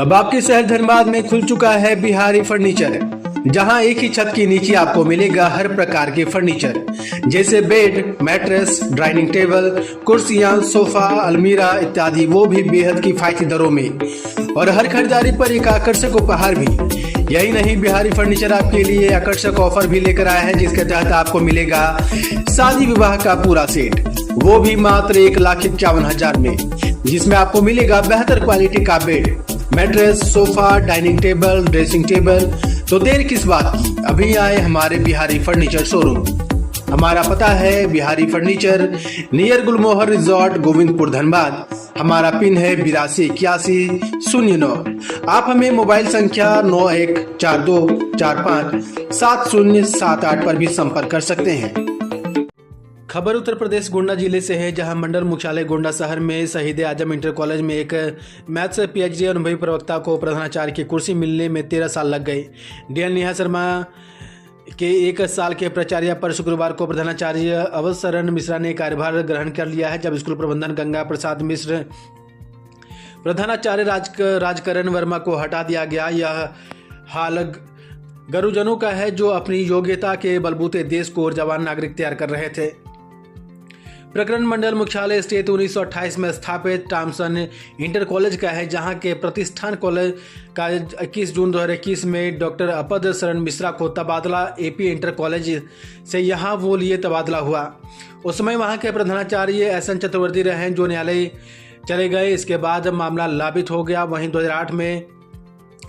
अब आपके शहर धनबाद में खुल चुका है बिहारी फर्नीचर, जहां एक ही छत के नीचे आपको मिलेगा हर प्रकार के फर्नीचर जैसे बेड, मैट्रेस, डाइनिंग टेबल, कुर्सियां, सोफा, अलमीरा इत्यादि, वो भी बेहद किफायती दरों में और हर खरीदारी पर एक आकर्षक उपहार भी। यही नहीं, बिहारी फर्नीचर आपके लिए आकर्षक ऑफर भी लेकर आया है, जिसके तहत आपको मिलेगा शादी विवाह का पूरा सेट, वो भी मात्र 1,51,000 में, जिसमें आपको मिलेगा बेहतर क्वालिटी का bed, mattress, sofa, dining table, dressing table. तो देर किस बात की, अभी आए हमारे बिहारी फर्नीचर शोरूम। हमारा पता है बिहारी फर्नीचर, नियर गुलमोहर रिजॉर्ट, गोविंदपुर, धनबाद। हमारा पिन है 828109। आप हमें मोबाइल संख्या 9142457078 पर भी संपर्क कर सकते हैं। खबर उत्तर प्रदेश गोंडा जिले से है, जहां मंडल मुख्यालय गोंडा शहर में शहीद आजम इंटर कॉलेज में एक मैथ्स पीएचडी अनुभवी प्रवक्ता को प्रधानाचार्य की कुर्सी मिलने में 13 साल लग गए। डीएन नेहा शर्मा के 1 साल के प्राचार्य पर शुक्रवार को प्रधानाचार्य अवधशरण मिश्रा ने कार्यभार ग्रहण कर लिया है, जब स्कूल प्रबंधन गंगा प्रसाद मिश्र प्रधानाचार्य राजकरण वर्मा को हटा दिया गया। यह हाल गुरुजनों का है, जो अपनी योग्यता के बलबूते देश को और जवान नागरिक तैयार कर रहे थे। प्रकरण मंडल मुख्यालय स्टेट 1928 में स्थापित टॉमसन इंटर कॉलेज का है, जहां के प्रतिष्ठान कॉलेज का 21 जून 2021 में डॉक्टर अपद शरण मिश्रा को तबादला एपी इंटर कॉलेज से यहाँ वो लिए तबादला हुआ। उस समय वहां के प्रधानाचार्य एसएन चतुर्वेदी रहे, जो न्यायालय चले गए। इसके बाद मामला लंबित हो गया। वहीं 2008 में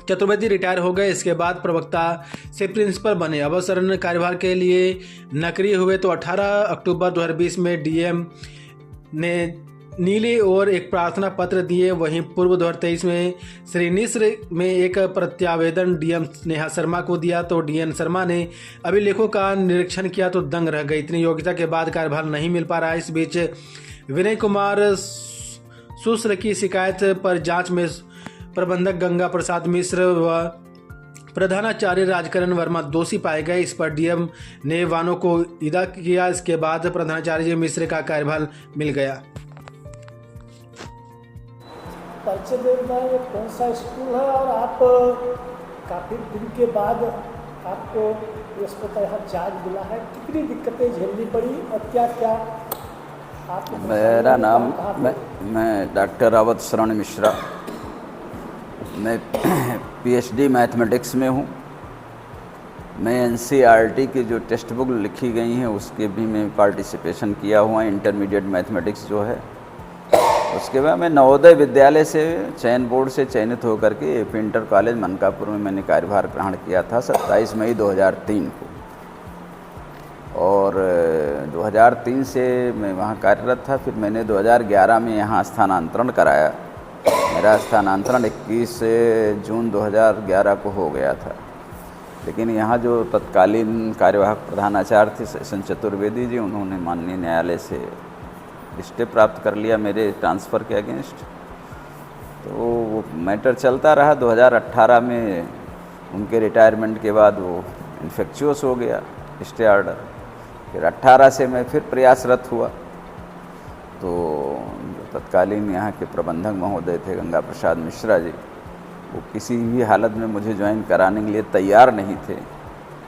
चतुर्वेदी रिटायर हो गए। इसके बाद प्रवक्ता से प्रिंसिपल बने। अवसरण कार्यभार के लिए नकरी हुए तो 18 अक्टूबर 2020 में डीएम ने नीले और एक प्रार्थना पत्र दिए। वहीं पूर्व 2023 में श्री मिश्र में एक प्रत्यावेदन डीएम नेहा शर्मा को दिया, तो डीएन शर्मा ने अभिलेखों का निरीक्षण किया तो दंग रह गई। इतनी योग्यता के बाद कार्यभार नहीं मिल पा रहा है। इस बीच विनय कुमार सुश्र की शिकायत पर जांच में प्रबंधक गंगा प्रसाद मिश्र व प्रधानाचार्य राजकरण वर्मा दोषी पाए गए। इस पर डीएम ने वानों को इदा किया। इसके बाद प्रधानाचार्य मिश्र का कार्यभार मिल गया। परिचय देना ये कौन सा स्कूल है और आप काफ़ी दिन के बाद आपको इस प्रकार यहाँ चार्ज मिला है, कितनी दिक्कतें झेलनी पड़ी और क्या क्या आप? मेरा नाम मैं डॉक्टर अवधशरण मिश्रा, मैं पीएचडी मैथमेटिक्स में हूँ। मैं एनसीईआरटी की जो टेक्स्ट बुक लिखी गई हैं उसके भी मैं पार्टिसिपेशन किया हुआ, इंटरमीडिएट मैथमेटिक्स जो है। उसके बाद मैं नवोदय विद्यालय से चयन बोर्ड से चयनित होकर के एपी इंटर कॉलेज मनकापुर में मैंने कार्यभार ग्रहण किया था 27 मई 2003 को, और 2003 से मैं वहाँ कार्यरत था। फिर मैंने 2011 में यहाँ स्थानांतरण कराया। मेरा स्थानांतरण 21 जून 2011 को हो गया था, लेकिन यहाँ जो तत्कालीन कार्यवाहक प्रधानाचार्य थे एसएन चतुर्वेदी जी, उन्होंने माननीय न्यायालय से स्टे प्राप्त कर लिया मेरे ट्रांसफ़र के अगेंस्ट। तो वो मैटर चलता रहा। 2018 में उनके रिटायरमेंट के बाद वो इन्फेक्चुअस हो गया स्टे ऑर्डर। फिर 18 से मैं फिर प्रयासरत हुआ। तो तत्कालीन यहाँ के प्रबंधक महोदय थे गंगा प्रसाद मिश्रा जी, वो किसी भी हालत में मुझे ज्वाइन कराने के लिए तैयार नहीं थे,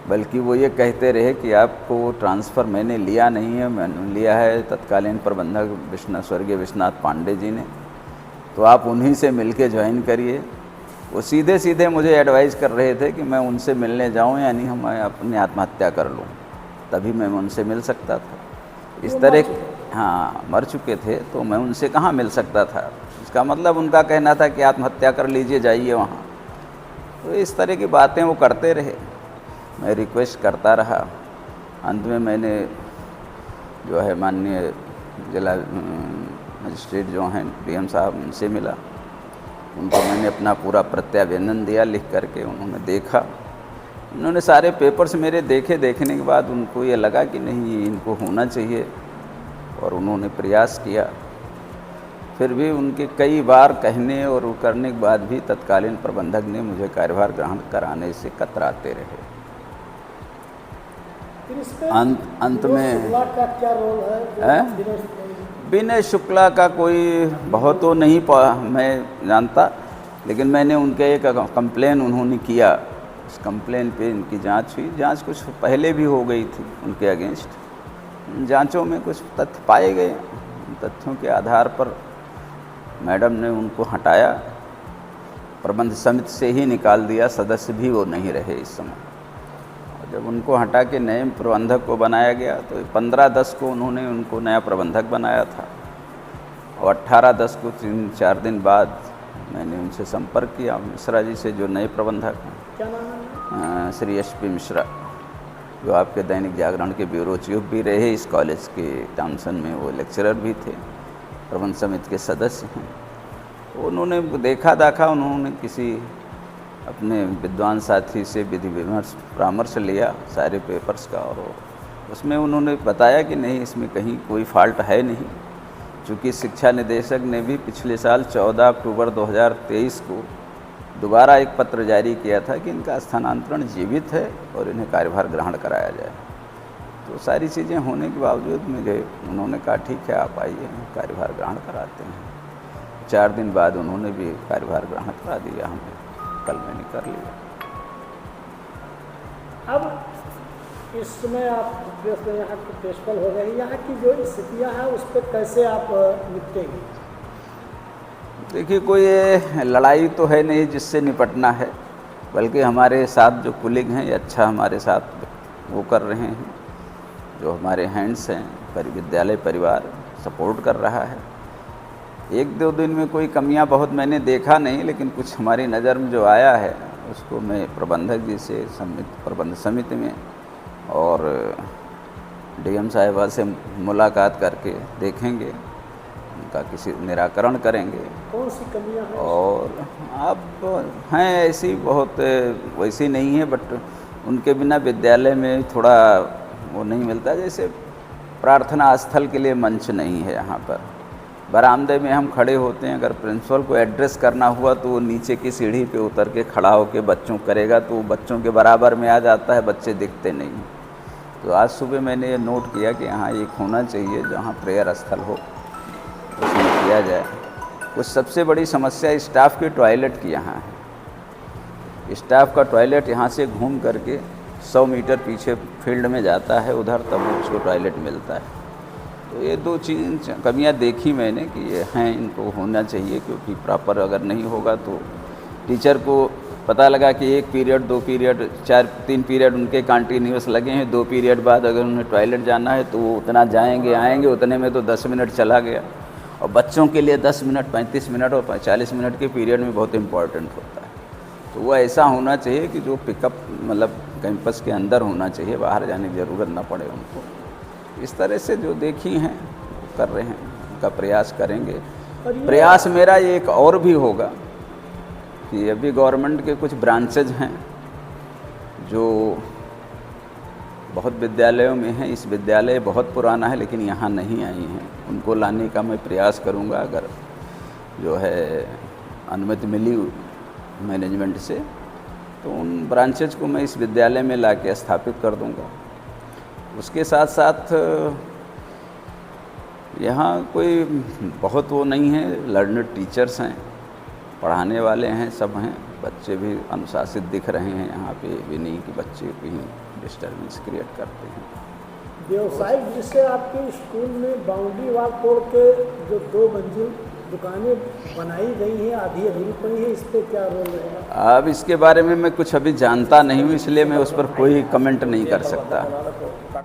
बल्कि वो ये कहते रहे कि आपको ट्रांसफ़र मैंने लिया नहीं है, मैंने लिया है तत्कालीन प्रबंधक स्वर्गीय विश्वनाथ पांडे जी ने, तो आप उन्हीं से मिलके ज्वाइन करिए। वो सीधे सीधे मुझे एडवाइस कर रहे थे कि मैं उनसे मिलने जाऊँ, यानी हम अपनी आत्महत्या कर लूँ, तभी मैं उनसे मिल सकता था। इस तरह, हाँ, मर चुके थे, तो मैं उनसे कहाँ मिल सकता था। इसका मतलब उनका कहना था कि आत्महत्या कर लीजिए, जाइए वहाँ। तो इस तरह की बातें वो करते रहे, मैं रिक्वेस्ट करता रहा। अंत में मैंने जो है माननीय जिला मजिस्ट्रेट जो हैं डीएम साहब, उनसे मिला। उनको मैंने अपना पूरा प्रत्यावेदन दिया लिख करके। उन्होंने देखा, उन्होंने सारे पेपर्स मेरे देखे। देखने के बाद उनको ये लगा कि नहीं, इनको होना चाहिए, और उन्होंने प्रयास किया। फिर भी उनके कई बार कहने और करने के बाद भी तत्कालीन प्रबंधक ने मुझे कार्यभार ग्रहण कराने से कतराते रहे। अंत में का क्या रोल है? विनय शुक्ला का कोई बहुत तो नहीं मैं जानता, लेकिन मैंने उनके एक कंप्लेन उन्होंने किया, उस कंप्लेन पे इनकी जांच हुई। जांच कुछ पहले भी हो गई थी उनके अगेंस्ट। जांचों में कुछ तथ्य पाए गए, उन तथ्यों के आधार पर मैडम ने उनको हटाया, प्रबंध समिति से ही निकाल दिया, सदस्य भी वो नहीं रहे इस समय। और जब उनको हटा के नए प्रबंधक को बनाया गया तो 15/10 को उन्होंने उनको नया प्रबंधक बनाया था और 18/10 को 3-4 दिन बाद मैंने उनसे संपर्क किया, मिश्रा जी से, जो नए प्रबंधक हैं। क्या नाम है? श्री SP मिश्रा, जो आपके दैनिक जागरण के ब्यूरो चीफ भी रहे, इस कॉलेज के टाउनसन में वो लेक्चरर भी थे, प्रबंध समिति के सदस्य हैं। उन्होंने देखा दाखा, उन्होंने किसी अपने विद्वान साथी से विधि विमर्श परामर्श लिया सारे पेपर्स का, और उसमें उन्होंने बताया कि नहीं, इसमें कहीं कोई फॉल्ट है नहीं। चूँकि शिक्षा निदेशक ने भी पिछले साल 14 अक्टूबर 2023 को दोबारा एक पत्र जारी किया था कि इनका स्थानांतरण जीवित है और इन्हें कार्यभार ग्रहण कराया जाए। तो सारी चीज़ें होने के बावजूद मुझे उन्होंने कहा ठीक है, आप आइए, कार्यभार ग्रहण कराते हैं। 4 दिन बाद उन्होंने भी कार्यभार ग्रहण करा दिया, हमें कल मैंने कर लिया। अब इस समय आप यहाँ के प्रिंसिपल हो गए, यहाँ की जो स्थितियाँ हैं उस पर कैसे आप निपटेंगे? देखिए, कोई लड़ाई तो है नहीं जिससे निपटना है, बल्कि हमारे साथ जो कुलीग हैं ये अच्छा हमारे साथ वो कर रहे हैं, जो हमारे हैंड्स हैं, विद्यालय परिवार सपोर्ट कर रहा है। 1-2 दिन में कोई कमियां बहुत मैंने देखा नहीं, लेकिन कुछ हमारी नज़र में जो आया है उसको मैं प्रबंधक जी से प्रबंध समिति में और DM साहिबा से मुलाकात करके देखेंगे, उनका किसी निराकरण करेंगे। कौन सी कमियां हैं? और अब हैं ऐसी बहुत, वैसी नहीं है, बट उनके बिना विद्यालय में थोड़ा वो नहीं मिलता। जैसे प्रार्थना स्थल के लिए मंच नहीं है यहाँ पर, बरामदे में हम खड़े होते हैं, अगर प्रिंसिपल को एड्रेस करना हुआ तो वो नीचे की सीढ़ी पे उतर के खड़ा होकर बच्चों करेगा, तो वो बच्चों के बराबर में आ जाता है, बच्चे दिखते नहीं। तो आज सुबह मैंने ये नोट किया कि यहाँ एक होना चाहिए जहाँ प्रेयर स्थल हो, उसमें किया जाए। कुछ सबसे बड़ी समस्या स्टाफ के टॉयलेट की यहाँ है। स्टाफ का टॉयलेट यहाँ से घूम करके 100 मीटर पीछे फील्ड में जाता है, उधर तब उसको टॉयलेट मिलता है। तो ये 2 चीज़ कमियाँ देखी मैंने कि ये हैं, इनको होना चाहिए, क्योंकि प्रॉपर अगर नहीं होगा तो टीचर को पता लगा कि 1 पीरियड 2 पीरियड 3 पीरियड उनके कंटिन्यूस लगे हैं, 2 पीरियड बाद अगर उन्हें टॉयलेट जाना है तो वो उतना जाएंगे आएंगे, उतने में तो 10 मिनट चला गया। और बच्चों के लिए 10 मिनट 35 मिनट और 40 मिनट के पीरियड में बहुत इम्पॉर्टेंट होता है। तो वो ऐसा होना चाहिए कि जो पिकअप मतलब कैंपस के अंदर होना चाहिए, बाहर जाने की ज़रूरत ना पड़े उनको। इस तरह से जो देखी हैं कर रहे हैं, उनका प्रयास करेंगे। प्रयास मेरा एक और भी होगा कि अभी गवर्नमेंट के कुछ ब्रांचेज हैं जो बहुत विद्यालयों में हैं, इस विद्यालय बहुत पुराना है लेकिन यहाँ नहीं आई हैं, उनको लाने का मैं प्रयास करूँगा। अगर जो है अनुमति मिली मैनेजमेंट से तो उन ब्रांचेज को मैं इस विद्यालय में ला के स्थापित कर दूँगा। उसके साथ साथ यहाँ कोई बहुत वो नहीं है, लर्नर टीचर्स हैं, पढ़ाने वाले हैं, सब हैं, बच्चे भी अनुशासित दिख रहे हैं। यहाँ पे भी नहीं कि बच्चे कहीं डिस्टर्बेंस क्रिएट करते हैं। व्यवसायिक दृष्टि आपके स्कूल में बाउंड्री वाल तोड़ के जो 2 मंजिल दुकानें बनाई गई हैं, आधी अधूरी पड़ी है, इस पर क्या रोल रहेगा? अब इसके बारे में मैं कुछ अभी जानता नहीं हूँ, इसलिए मैं उस पर कोई कमेंट नहीं कर सकता।